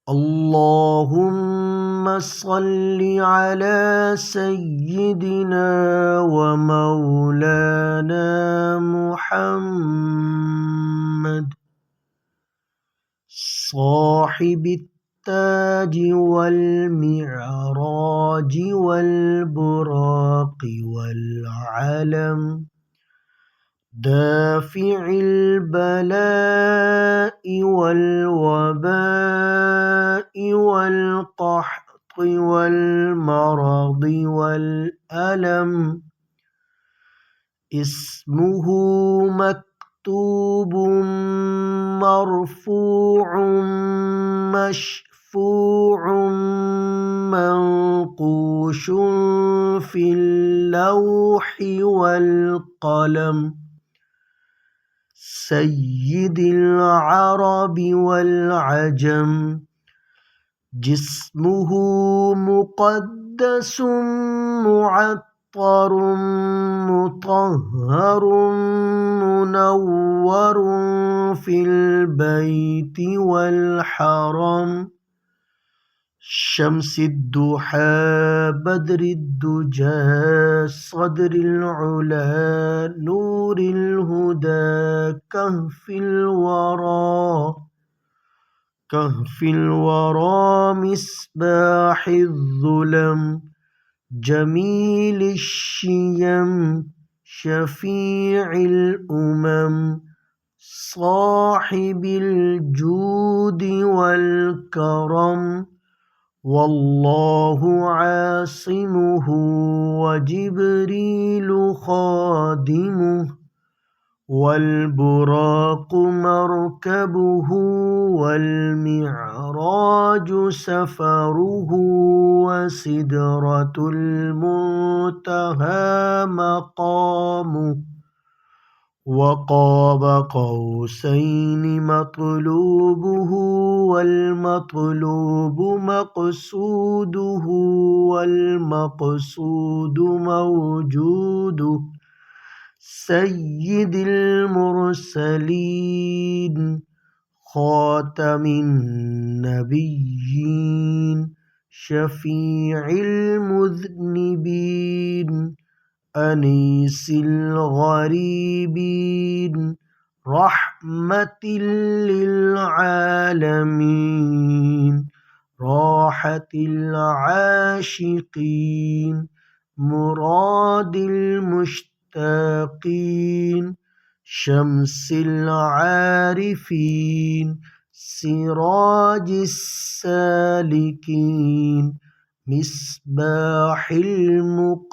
اللهم صل على سيدنا ومولانا محمد صاحب التاج والمعراج والبراق والعلم دافع البلاء والوباء والقحط والمرض والألم اسمه مكتوب مرفوع مشفوع منقوش في اللوح والقلم سيد العرب والعجم جسمه مقدس معطر مطهر منور في البيت والحرم شمس الضحى بدر الدجى صدر العلا نور الهدى كهف الورى مصباح الظلم جميل الشيم شفيع الأمم صاحب الجود والكرم والله عاصمه وجبريل خادمه والبراق مركبه والمعراج سفره وسدرة المنتهى مقامه وقاب قوسين مطلوبه والمطلوب مقصوده والمقصود موجوده سيد المرسلين خاتم النبيين شفيع المذنبين أنيس الغريبين رحمة للعالمين راحة العاشقين مراد المشتاقين شمس العارفين سراج السالكين مصباح المقربين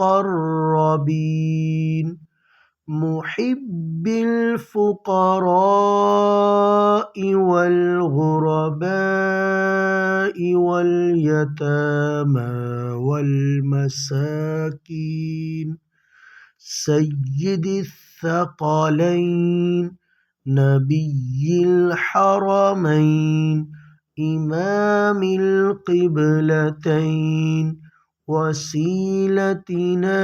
محب الفقراء والغرباء واليتامى والمساكين سيد الثقلين نبي الحرمين إمام القبلتين وسيلتنا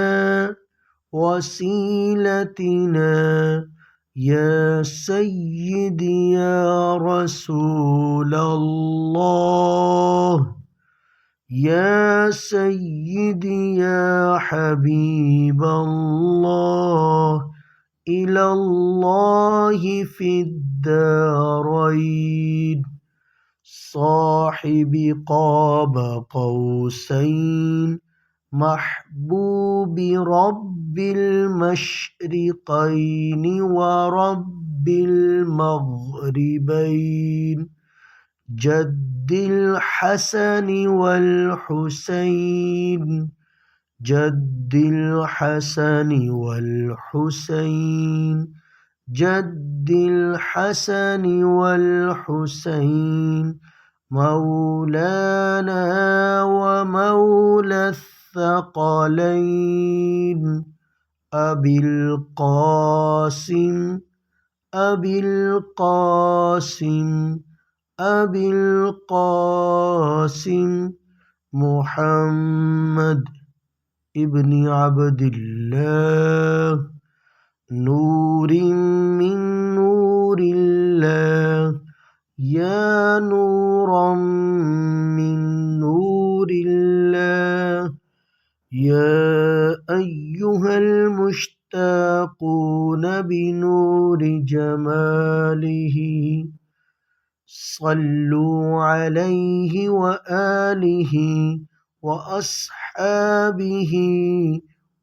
يا سيدي يا رسول الله يا سيدي يا حبيب الله إلى الله في الدارين صاحب قاب قوسين محبوب رب المشرقين ورب المغربين جد الحسن والحسين جد الحسن والحسين جد الحسن والحسين مولانا ومولى الثقلين أبي القاسم أبي القاسم أبي القاسم محمد ابن عبد الله نور من نور الله يا نورا يا أيها المشتاقون بنور جماله صلوا عليه وآله وأصحابه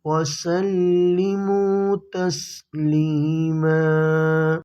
وسلموا تسليما.